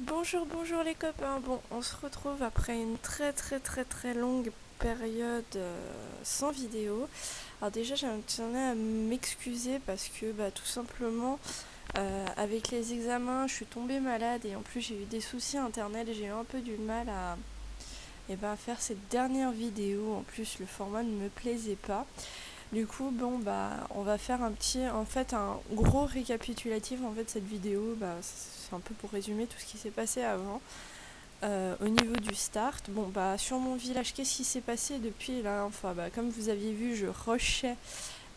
Bonjour les copains. Bon, on se retrouve après une très longue période sans vidéo. Alors déjà, je tenais à m'excuser parce que tout simplement, avec les examens, je suis tombée malade et en plus j'ai eu des soucis internet. J'ai eu un peu du mal à faire cette dernière vidéo. En plus, le format ne me plaisait pas. Du coup, on va faire un gros récapitulatif cette vidéo. C'est un peu pour résumer tout ce qui s'est passé avant. Au niveau du start, sur mon village, qu'est-ce qui s'est passé depuis là? Comme vous aviez vu, je rushais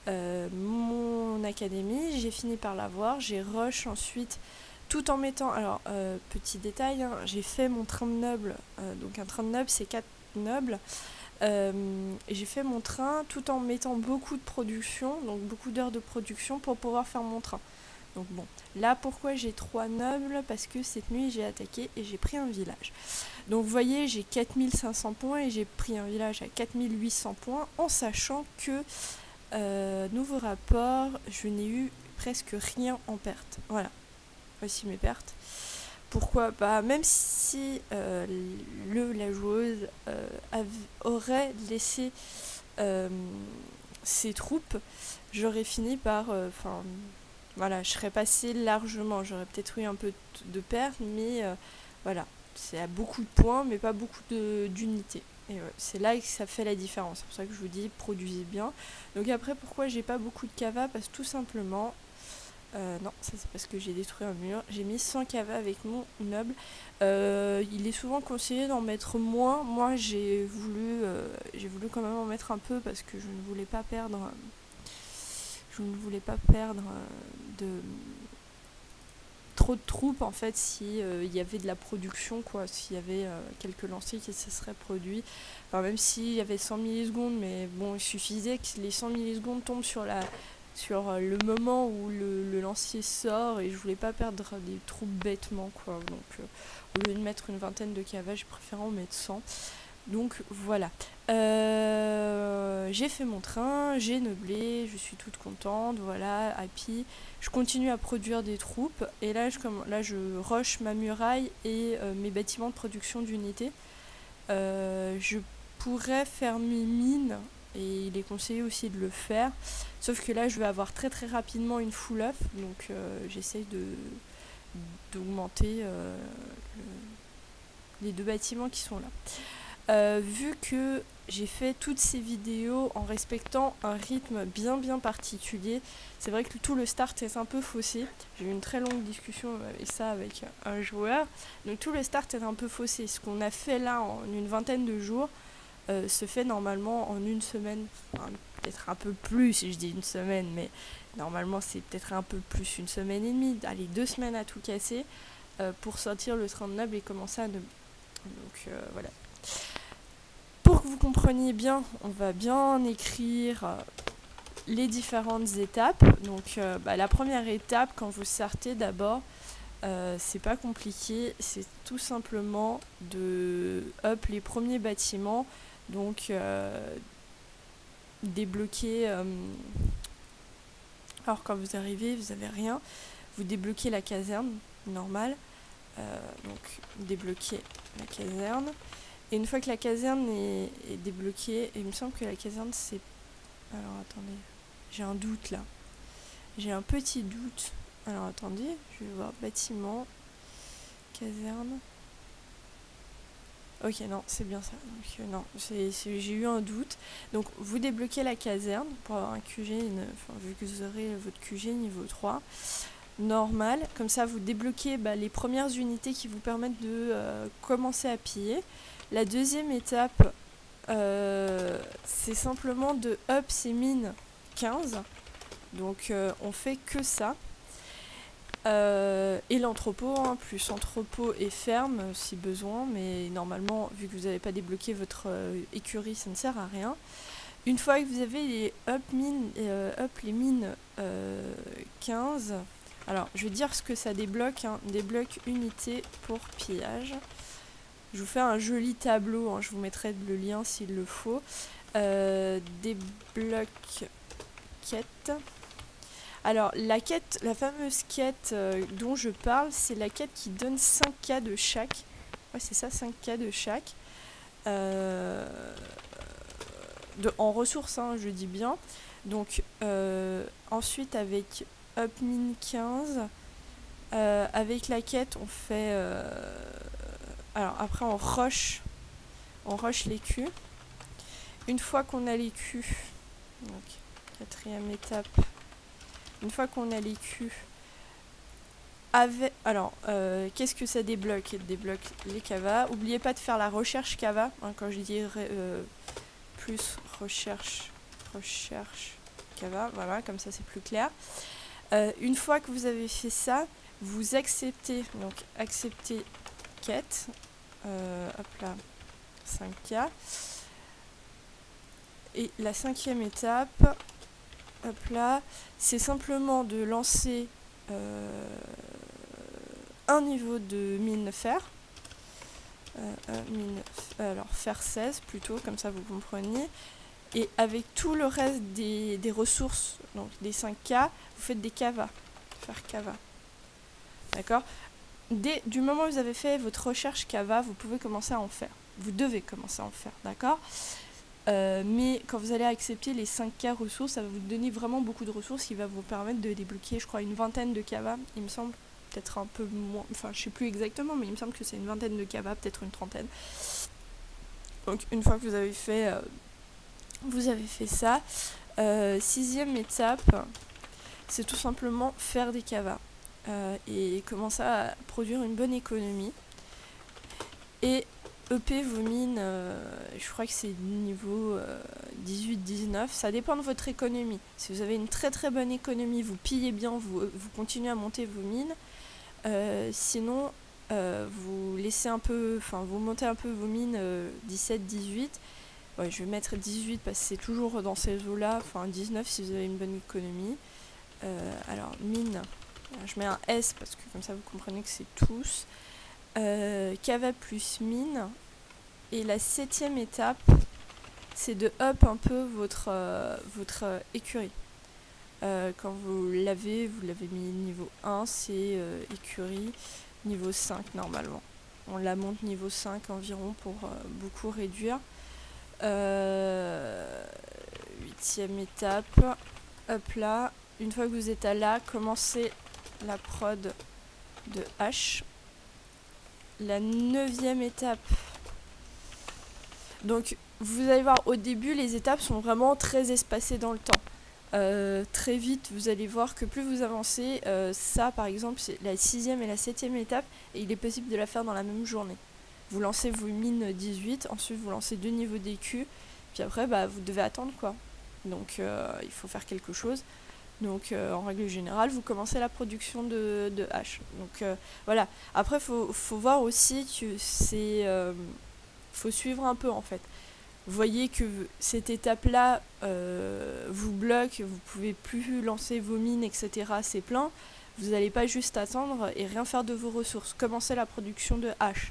mon académie. J'ai fini par l'avoir. J'ai rush ensuite, tout en mettant. Alors, petit détail, hein, j'ai fait mon train de noble. Donc, un train de noble, c'est 4 nobles. Et j'ai fait mon train tout en mettant beaucoup de production, donc beaucoup d'heures de production pour pouvoir faire mon train. Donc bon, là pourquoi j'ai 3 nobles? Parce que cette nuit j'ai attaqué et j'ai pris un village. Donc vous voyez, j'ai 4500 points et j'ai pris un village à 4800 points en sachant que, nouveau rapport, je n'ai eu presque rien en perte. Voilà, voici mes pertes. Pourquoi? Même si la joueuse aurait laissé ses troupes, j'aurais fini par... voilà, je serais passée largement. J'aurais peut-être eu un peu de perte, mais voilà. C'est à beaucoup de points, mais pas beaucoup d'unités. Et c'est là que ça fait la différence. C'est pour ça que je vous dis, produisez bien. Donc après, pourquoi j'ai pas beaucoup de cava? Parce que tout simplement... non, ça c'est parce que j'ai détruit un mur. J'ai mis 100 cava avec mon noble. Il est souvent conseillé d'en mettre moins. Moi, j'ai voulu quand même en mettre un peu parce que je ne voulais pas perdre. Je ne voulais pas perdre de trop de troupes en fait si il y avait de la production quoi, s'il y avait quelques lanciers qui se seraient produits. Enfin, même s'il y avait 100 millisecondes, mais bon, il suffisait que les 100 millisecondes tombent sur le moment où le lancier sort et je voulais pas perdre des troupes bêtement quoi. Donc au lieu de mettre une vingtaine de cavages, je préférais en mettre 100. Donc voilà. J'ai fait mon train, j'ai neublé, je suis toute contente, voilà, happy. Je continue à produire des troupes et là je rush ma muraille et mes bâtiments de production d'unités. Je pourrais faire mes mines et il est conseillé aussi de le faire. Sauf que là je vais avoir très rapidement une full up, donc j'essaye d'augmenter les 2 bâtiments qui sont là. Vu que j'ai fait toutes ces vidéos en respectant un rythme bien particulier, c'est vrai que tout le start est un peu faussé. J'ai eu une très longue discussion avec un joueur. Donc tout le start est un peu faussé. Ce qu'on a fait là en une vingtaine de jours se fait normalement en une semaine. Enfin, peut-être un peu plus si je dis une semaine, mais normalement c'est peut-être un peu plus, une semaine et demie. Allez, 2 semaines à tout casser pour sortir le train de noble et commencer à neubler. Donc voilà. Pour que vous compreniez bien, on va bien écrire les différentes étapes. Donc la première étape, quand vous sortez d'abord, c'est pas compliqué, c'est tout simplement de up les premiers bâtiments, donc débloquer... alors quand vous arrivez, vous avez rien, vous débloquez la caserne, normale, donc débloquer la caserne. Et une fois que la caserne est débloquée, et il me semble que la caserne c'est... Alors attendez, j'ai un doute là. J'ai un petit doute. Alors attendez, je vais voir bâtiment, caserne. Ok, non, c'est bien ça. Donc, non, j'ai eu un doute. Donc vous débloquez la caserne pour avoir un QG, vu que vous aurez votre QG niveau 3. Normal, comme ça vous débloquez les premières unités qui vous permettent de commencer à piller. La deuxième étape, c'est simplement de up ses mines 15. Donc on fait que ça. Et l'entrepôt, plus entrepôt et ferme si besoin, mais normalement, vu que vous n'avez pas débloqué votre écurie, ça ne sert à rien. Une fois que vous avez les up les mines 15, alors je vais dire ce que ça débloque, débloque unité pour pillage. Je vous fais un joli tableau, je vous mettrai le lien s'il le faut. Débloque quête. Alors, la fameuse quête dont je parle, c'est la quête qui donne 5K de chaque. Ouais, c'est ça, 5K de chaque. Euh, en ressources, hein, je dis bien. Donc, ensuite, avec Upmin 15, avec la quête, on fait. Alors, après, on rush les Q. Une fois qu'on a les Q, donc, quatrième étape. Une fois qu'on a les Q, alors, qu'est-ce que ça débloque? Il débloque les cavas. N'oubliez pas de faire la recherche cava. Hein, quand je dis plus recherche cava, voilà, comme ça c'est plus clair. Une fois que vous avez fait ça, vous acceptez, donc accepter quête. Hop là, 5K. Et la 5e étape, hop là, c'est simplement de lancer un niveau de mine fer. Alors fer 16 plutôt, comme ça vous comprenez. Et avec tout le reste des ressources, donc des 5K, vous faites des cavas. Faire cava. D'accord? Du moment où vous avez fait votre recherche cava, vous pouvez commencer à en faire. Vous devez commencer à en faire, d'accord? Mais quand vous allez accepter les 5K ressources, ça va vous donner vraiment beaucoup de ressources qui va vous permettre de débloquer, je crois, une vingtaine de cavas, il me semble. Peut-être un peu moins, enfin je sais plus exactement, mais il me semble que c'est une vingtaine de cavas, peut-être une trentaine. Donc une fois que vous avez fait ça, 6e étape, c'est tout simplement faire des cavas et commencer à produire une bonne économie. Et EP vos mines, je crois que c'est niveau 18-19, ça dépend de votre économie. Si vous avez une très très bonne économie, vous pillez bien, vous continuez à monter vos mines. Sinon, vous laissez un peu, enfin vous montez un peu vos mines 17-18. Ouais, je vais mettre 18 parce que c'est toujours dans ces eaux-là, enfin 19 si vous avez une bonne économie. Alors mine, je mets un S parce que comme ça vous comprenez que c'est tous. Cava plus mine. Et la 7e étape, c'est de up un peu votre écurie. Quand vous l'avez mis niveau 1, c'est écurie niveau 5 normalement. On la monte niveau 5 environ pour beaucoup réduire. 8e étape, hop là. Une fois que vous êtes à là, commencez la prod de H. La 9e étape. Donc vous allez voir, au début les étapes sont vraiment très espacées dans le temps. Très vite vous allez voir que plus vous avancez, ça par exemple c'est la 6e et la 7e étape, et il est possible de la faire dans la même journée. Vous lancez vos mines 18, ensuite vous lancez 2 niveaux d'écu, puis après vous devez attendre quoi. Donc il faut faire quelque chose. Donc en règle générale, vous commencez la production de hache. Donc voilà. Après, faut voir aussi que c'est... faut suivre un peu en fait. Vous voyez que cette étape-là vous bloque, vous pouvez plus lancer vos mines, etc. C'est plein. Vous n'allez pas juste attendre et rien faire de vos ressources. Commencez la production de hache.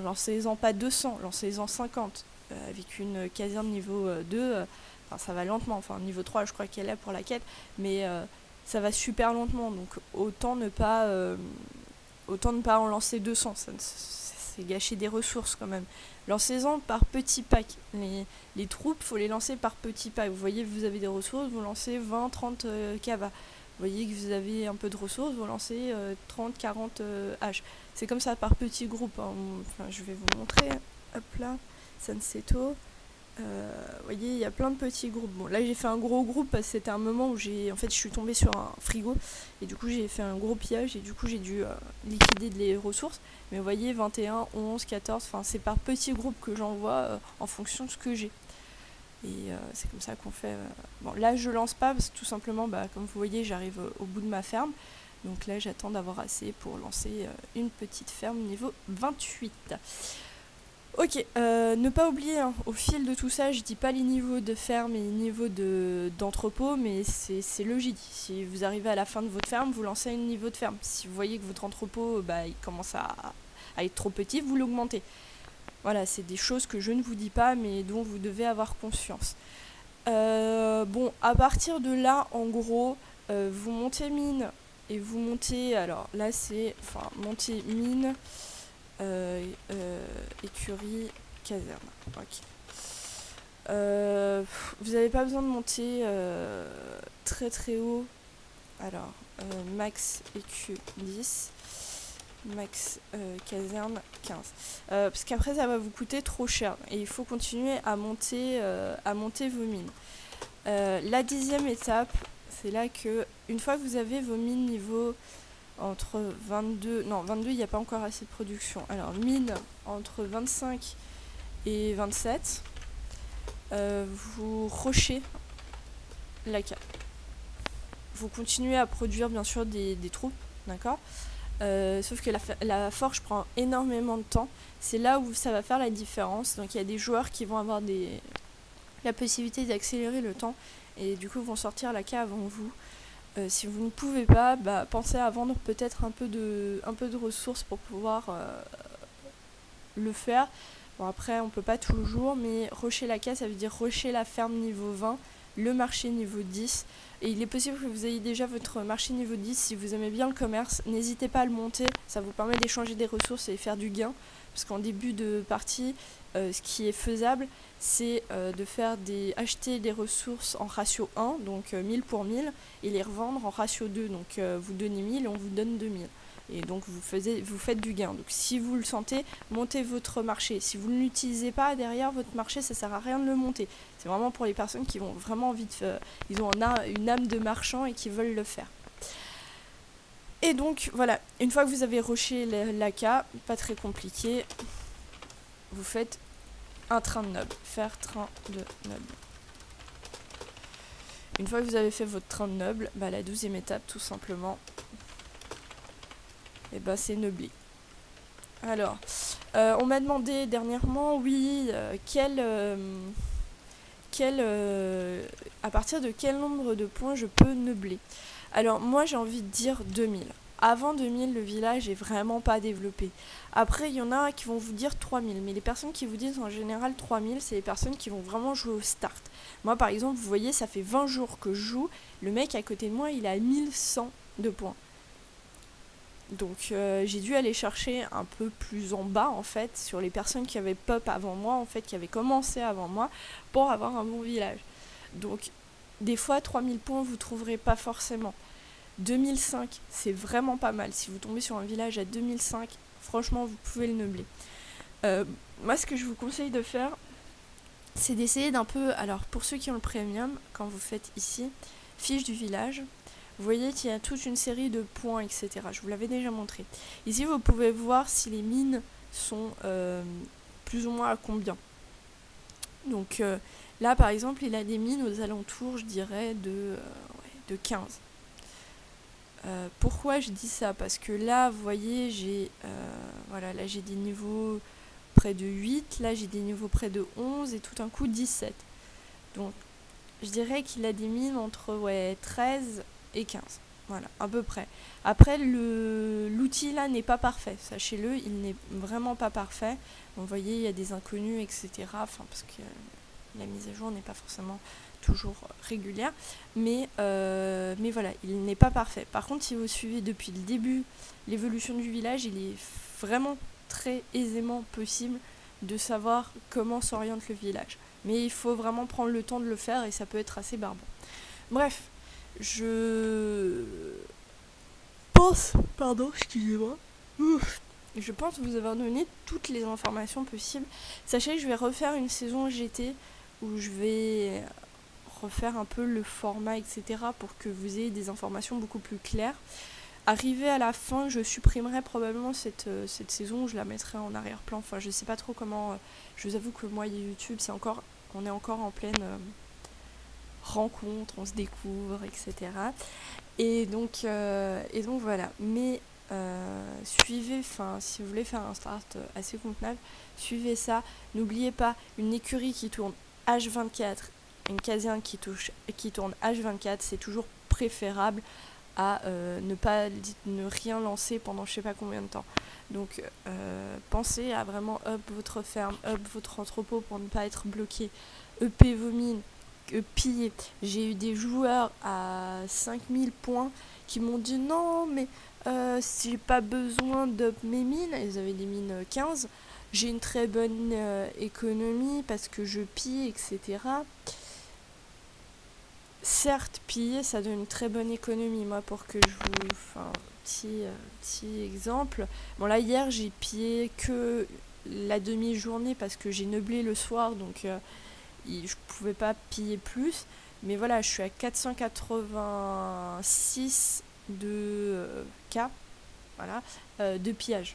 Lancez-en pas 200, lancez-en 50. Avec une caserne niveau 2... Enfin, ça va lentement, enfin niveau 3 je crois qu'elle est pour la quête, mais ça va super lentement, donc autant ne pas en lancer 200, c'est gâcher des ressources quand même. Lancez-en par petits packs, les troupes, faut les lancer par petits packs. Vous voyez, vous avez des ressources, vous lancez 20-30 cavas. Vous voyez que vous avez un peu de ressources, vous lancez 30-40 H. C'est comme ça par petits groupes, hein. Enfin, je vais vous montrer, hop là, Sanseto. Vous voyez, il y a plein de petits groupes. Bon, là j'ai fait un gros groupe parce que c'était un moment où je suis tombée sur un frigo et du coup j'ai fait un gros pillage et du coup j'ai dû liquider les ressources. Mais vous voyez, 21, 11, 14, enfin c'est par petits groupes que j'envoie en fonction de ce que j'ai. Et c'est comme ça qu'on fait. Bon, là je lance pas parce que tout simplement, comme vous voyez, j'arrive au bout de ma ferme. Donc là j'attends d'avoir assez pour lancer une petite ferme niveau 28. Ok, ne pas oublier, hein, au fil de tout ça, je dis pas les niveaux de ferme et les niveaux d'entrepôt, mais c'est logique. Si vous arrivez à la fin de votre ferme, vous lancez un niveau de ferme. Si vous voyez que votre entrepôt il commence à être trop petit, vous l'augmentez. Voilà, c'est des choses que je ne vous dis pas, mais dont vous devez avoir conscience. Bon, à partir de là, en gros, vous montez mine et vous montez. Alors là, c'est. Enfin, montez mine, écurie, caserne. Ok. Vous n'avez pas besoin de monter très très haut. Alors, max écu 10, max caserne 15. Parce qu'après, ça va vous coûter trop cher. Et il faut continuer à monter vos mines. La 10e étape, c'est là que, une fois que vous avez vos mines niveau entre 22... Non, 22, il n'y a pas encore assez de production. Alors, mine entre 25 et 27, vous rochez la cave. Vous continuez à produire, bien sûr, des troupes, d'accord ? Sauf que la forge prend énormément de temps. C'est là où ça va faire la différence. Donc, il y a des joueurs qui vont avoir la possibilité d'accélérer le temps et du coup vont sortir la cave avant vous. Si vous ne pouvez pas, pensez à vendre peut-être un peu de ressources pour pouvoir le faire. Bon, après on peut pas toujours, mais rusher la cave, ça veut dire rusher la ferme niveau 20, le marché niveau 10, et il est possible que vous ayez déjà votre marché niveau 10. Si vous aimez bien le commerce, n'hésitez pas à le monter, ça vous permet d'échanger des ressources et faire du gain, parce qu'en début de partie, ce qui est faisable, c'est acheter des ressources en ratio 1, donc 1000 pour 1000, et les revendre en ratio 2, donc vous donnez 1000 et on vous donne 2000. Et donc vous faites du gain. Donc si vous le sentez, montez votre marché. Si vous ne l'utilisez pas derrière votre marché, ça sert à rien de le monter. C'est vraiment pour les personnes qui ont vraiment envie ils ont une âme de marchand et qui veulent le faire. Et donc voilà, une fois que vous avez rushé l'AK, pas très compliqué, vous faites un train de noble. Faire train de noble. Une fois que vous avez fait votre train de noble, la 12e étape tout simplement, c'est neubler. Alors, on m'a demandé dernièrement, oui, à partir de quel nombre de points je peux neubler. Alors, moi, j'ai envie de dire 2000. Avant 2000, le village est vraiment pas développé. Après, il y en a qui vont vous dire 3000. Mais les personnes qui vous disent en général 3000, c'est les personnes qui vont vraiment jouer au start. Moi, par exemple, vous voyez, ça fait 20 jours que je joue. Le mec à côté de moi, il a 1100 de points. Donc j'ai dû aller chercher un peu plus en bas en fait sur les personnes qui avaient pop avant moi, en fait qui avaient commencé avant moi pour avoir un bon village. Donc des fois 3000 points vous trouverez pas forcément. 2005 c'est vraiment pas mal. Si vous tombez sur un village à 2005, franchement vous pouvez le neubler. Moi ce que je vous conseille de faire, c'est d'essayer d'un peu, alors pour ceux qui ont le premium, quand vous faites ici, fiche du village, vous voyez qu'il y a toute une série de points, etc. Je vous l'avais déjà montré. Ici, vous pouvez voir si les mines sont plus ou moins à combien. Donc là, par exemple, il a des mines aux alentours, je dirais, de 15. Pourquoi je dis ça ? Parce que là, vous voyez, là j'ai des niveaux près de 8, là j'ai des niveaux près de 11 et tout d'un coup 17. Donc, je dirais qu'il a des mines entre 13 et 15. Voilà, à peu près. Après, l'outil là n'est pas parfait. Sachez-le, il n'est vraiment pas parfait. Vous voyez, il y a des inconnus, etc. Parce que la mise à jour n'est pas forcément toujours régulière. Mais voilà, il n'est pas parfait. Par contre, si vous suivez depuis le début l'évolution du village, il est vraiment très aisément possible de savoir comment s'oriente le village. Mais il faut vraiment prendre le temps de le faire et ça peut être assez barbant. Bref, je pense vous avoir donné toutes les informations possibles. Sachez que je vais refaire une saison GT où je vais refaire un peu le format, etc. pour que vous ayez des informations beaucoup plus claires. Arrivé à la fin, je supprimerai probablement cette saison, je la mettrai en arrière-plan. Enfin, je sais pas trop comment. Je vous avoue que moi, YouTube, on est encore en pleine rencontre, on se découvre, etc. Et donc voilà. Mais suivez, si vous voulez faire un start assez convenable, suivez ça. N'oubliez pas, une écurie qui tourne H24, une caserne qui tourne H24, c'est toujours préférable à ne rien lancer pendant je sais pas combien de temps. Donc pensez à vraiment up votre ferme, up votre entrepôt pour ne pas être bloqué, EP vos mines, piller. J'ai eu des joueurs à 5000 points qui m'ont dit non, mais si j'ai pas besoin d'up mes mines, ils avaient des mines 15, j'ai une très bonne économie parce que je pille, etc. Certes, piller, ça donne une très bonne économie. Moi, pour que je vous... Enfin, petit exemple. Bon, là, hier, j'ai pillé que la demi-journée parce que j'ai neublé le soir, donc je pouvais pas piller plus. Mais voilà, je suis à 486 de K, voilà, de pillage.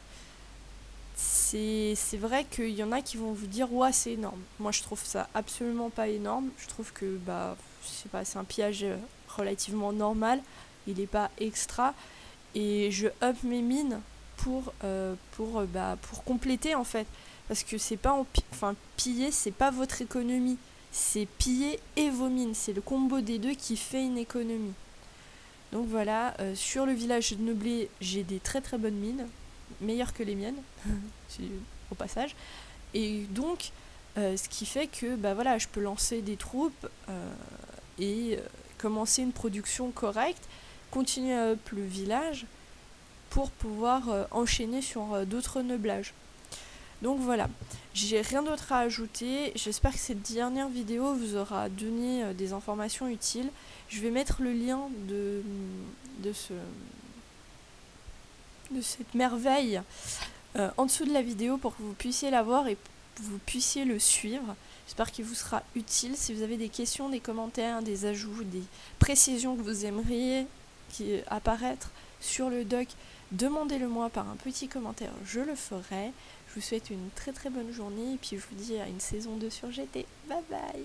C'est vrai qu'il y en a qui vont vous dire ouais c'est énorme. Moi je trouve ça absolument pas énorme. Je trouve que bah je sais pas, c'est un pillage relativement normal. Il n'est pas extra. Et je up mes mines pour compléter en fait. Parce que c'est pas enfin piller, c'est pas votre économie. C'est piller et vos mines. C'est le combo des deux qui fait une économie. Donc voilà, sur le village de Neublé, j'ai des très très bonnes mines, meilleures que les miennes, au passage. Et donc, ce qui fait que bah voilà, je peux lancer des troupes et commencer une production correcte, continuer à up le village pour pouvoir enchaîner sur d'autres neublages. Donc voilà, j'ai rien d'autre à ajouter. J'espère que cette dernière vidéo vous aura donné des informations utiles. Je vais mettre le lien de cette merveille en dessous de la vidéo pour que vous puissiez la voir et vous puissiez le suivre. J'espère qu'il vous sera utile. Si vous avez des questions, des commentaires, des ajouts, des précisions que vous aimeriez apparaître sur le doc, demandez-le moi par un petit commentaire, je le ferai. Je vous souhaite une très très bonne journée et puis je vous dis à une saison 2 sur GT. Bye bye.